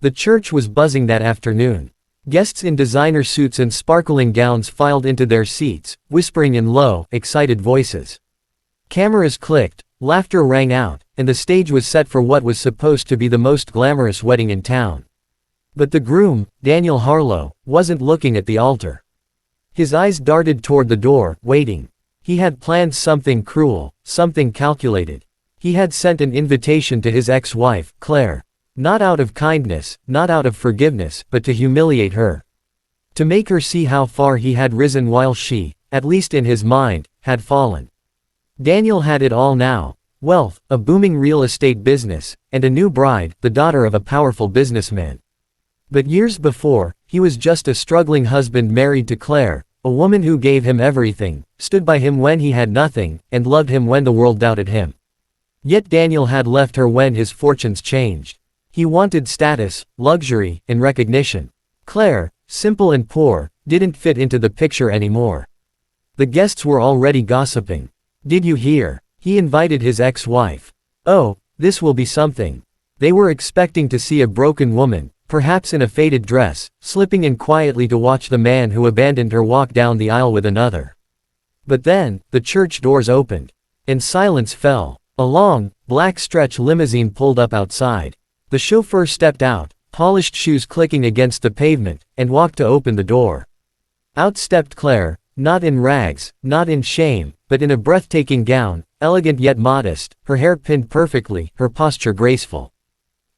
The church was buzzing that afternoon. Guests in designer suits and sparkling gowns filed into their seats, whispering in low, excited voices. Cameras clicked, laughter rang out, and the stage was set for what was supposed to be the most glamorous wedding in town. But the groom, Daniel Harlow, wasn't looking at the altar. His eyes darted toward the door, waiting. He had planned something cruel, something calculated. He had sent an invitation to his ex-wife, Claire. Not out of kindness, not out of forgiveness, but to humiliate her. To make her see how far he had risen while she, at least in his mind, had fallen. Daniel had it all now: wealth, a booming real estate business, and a new bride, the daughter of a powerful businessman. But years before, he was just a struggling husband married to Claire, a woman who gave him everything, stood by him when he had nothing, and loved him when the world doubted him. Yet Daniel had left her when his fortunes changed. He wanted status, luxury, and recognition. Claire, simple and poor, didn't fit into the picture anymore. The guests were already gossiping. "Did you hear? He invited his ex-wife. Oh, this will be something." They were expecting to see a broken woman, perhaps in a faded dress, slipping in quietly to watch the man who abandoned her walk down the aisle with another. But then, the church doors opened. And silence fell. A long, black stretch limousine pulled up outside. The chauffeur stepped out, polished shoes clicking against the pavement, and walked to open the door. Out stepped Claire, not in rags, not in shame, but in a breathtaking gown, elegant yet modest, her hair pinned perfectly, her posture graceful.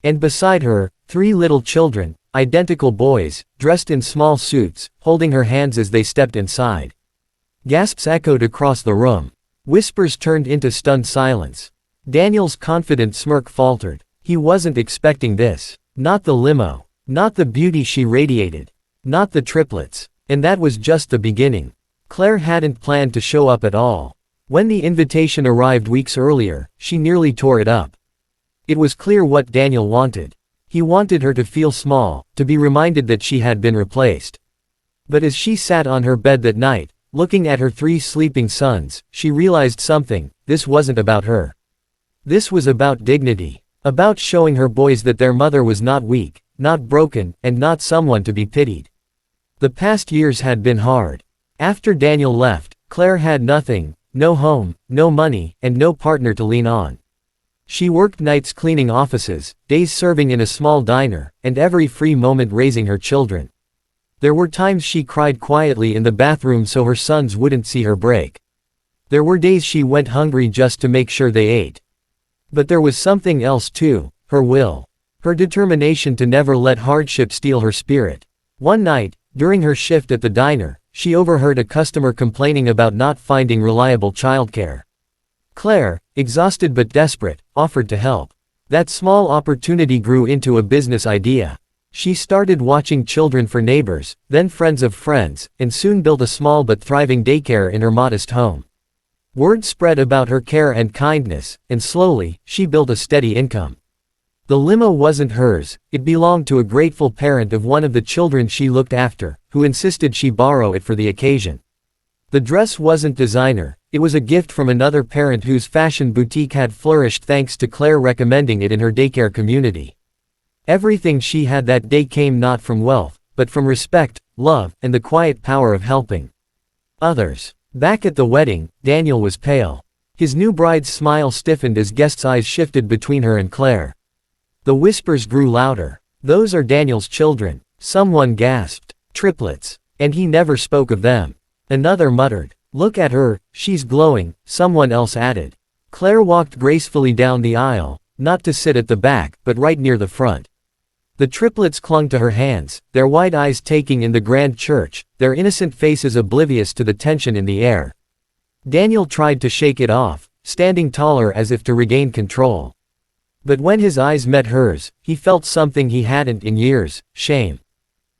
And beside her, 3 little children, identical boys, dressed in small suits, holding her hands as they stepped inside. Gasps echoed across the room. Whispers turned into stunned silence. Daniel's confident smirk faltered. He wasn't expecting this. Not the limo. Not the beauty she radiated. Not the triplets. And that was just the beginning. Claire hadn't planned to show up at all. When the invitation arrived weeks earlier, she nearly tore it up. It was clear what Daniel wanted. He wanted her to feel small, to be reminded that she had been replaced. But as she sat on her bed that night, looking at her 3 sleeping sons, she realized something: this wasn't about her. This was about dignity. About showing her boys that their mother was not weak, not broken, and not someone to be pitied. The past years had been hard. After Daniel left, Claire had nothing: no home, no money, and no partner to lean on. She worked nights cleaning offices, days serving in a small diner, and every free moment raising her children. There were times she cried quietly in the bathroom so her sons wouldn't see her break. There were days she went hungry just to make sure they ate. But there was something else too: her will. Her determination to never let hardship steal her spirit. One night, during her shift at the diner, she overheard a customer complaining about not finding reliable childcare. Claire, exhausted but desperate, offered to help. That small opportunity grew into a business idea. She started watching children for neighbors, then friends of friends, and soon built a small but thriving daycare in her modest home. Word spread about her care and kindness, and slowly, she built a steady income. The limo wasn't hers, it belonged to a grateful parent of one of the children she looked after, who insisted she borrow it for the occasion. The dress wasn't designer, it was a gift from another parent whose fashion boutique had flourished thanks to Claire recommending it in her daycare community. Everything she had that day came not from wealth, but from respect, love, and the quiet power of helping others. Back at the wedding, Daniel was pale. His new bride's smile stiffened as guests' eyes shifted between her and Claire. The whispers grew louder. "Those are Daniel's children," someone gasped. "Triplets. And he never spoke of them." Another muttered. "Look at her, she's glowing," someone else added. Claire walked gracefully down the aisle, not to sit at the back, but right near the front. The triplets clung to her hands, their wide eyes taking in the grand church, their innocent faces oblivious to the tension in the air. Daniel tried to shake it off, standing taller as if to regain control. But when his eyes met hers, he felt something he hadn't in years: shame.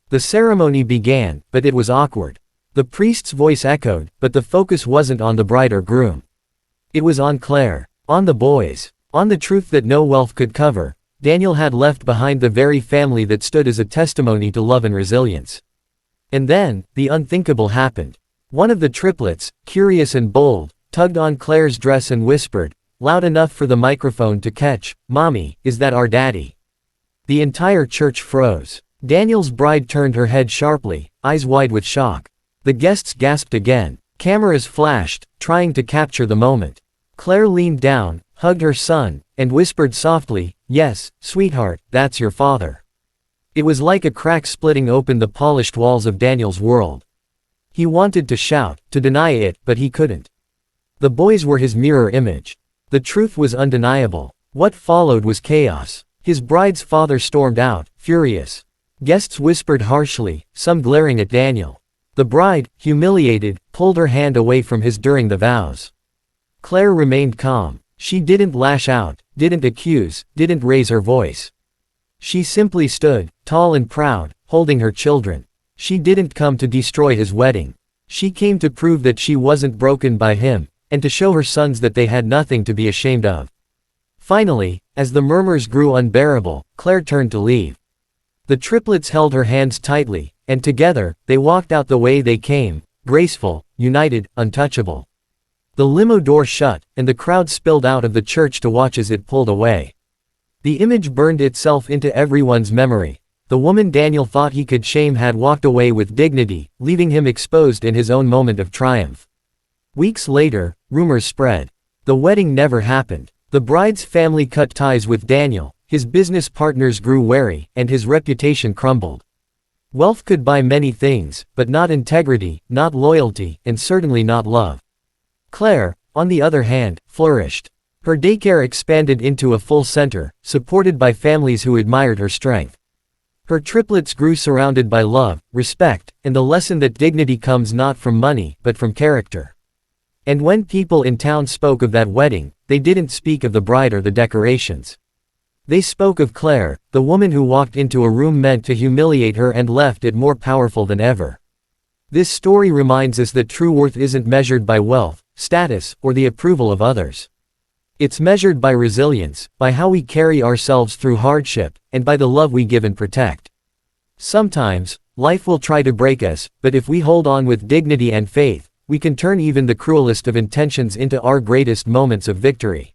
The ceremony began, but it was awkward. The priest's voice echoed, but the focus wasn't on the bride or groom. It was on Claire, on the boys, on the truth that no wealth could cover. Daniel had left behind the very family that stood as a testimony to love and resilience. And then, the unthinkable happened. One of the triplets, curious and bold, tugged on Claire's dress and whispered, loud enough for the microphone to catch, "Mommy, is that our daddy?" The entire church froze. Daniel's bride turned her head sharply, eyes wide with shock. The guests gasped again. Cameras flashed, trying to capture the moment. Claire leaned down, hugged her son, and whispered softly, "Yes, sweetheart, that's your father." It was like a crack splitting open the polished walls of Daniel's world. He wanted to shout, to deny it, but he couldn't. The boys were his mirror image. The truth was undeniable. What followed was chaos. His bride's father stormed out, furious. Guests whispered harshly, some glaring at Daniel. The bride, humiliated, pulled her hand away from his during the vows. Claire remained calm. She didn't lash out, didn't accuse, didn't raise her voice. She simply stood, tall and proud, holding her children. She didn't come to destroy his wedding. She came to prove that she wasn't broken by him, and to show her sons that they had nothing to be ashamed of. Finally, as the murmurs grew unbearable, Claire turned to leave. The triplets held her hands tightly, and together, they walked out the way they came, graceful, united, untouchable. The limo door shut, and the crowd spilled out of the church to watch as it pulled away. The image burned itself into everyone's memory. The woman Daniel thought he could shame had walked away with dignity, leaving him exposed in his own moment of triumph. Weeks later, rumors spread. The wedding never happened. The bride's family cut ties with Daniel, his business partners grew wary, and his reputation crumbled. Wealth could buy many things, but not integrity, not loyalty, and certainly not love. Claire, on the other hand, flourished. Her daycare expanded into a full center, supported by families who admired her strength. Her triplets grew surrounded by love, respect, and the lesson that dignity comes not from money, but from character. And when people in town spoke of that wedding, they didn't speak of the bride or the decorations. They spoke of Claire, the woman who walked into a room meant to humiliate her and left it more powerful than ever. This story reminds us that true worth isn't measured by wealth, status, or the approval of others. It's measured by resilience, by how we carry ourselves through hardship, and by the love we give and protect. Sometimes, life will try to break us, but if we hold on with dignity and faith, we can turn even the cruelest of intentions into our greatest moments of victory.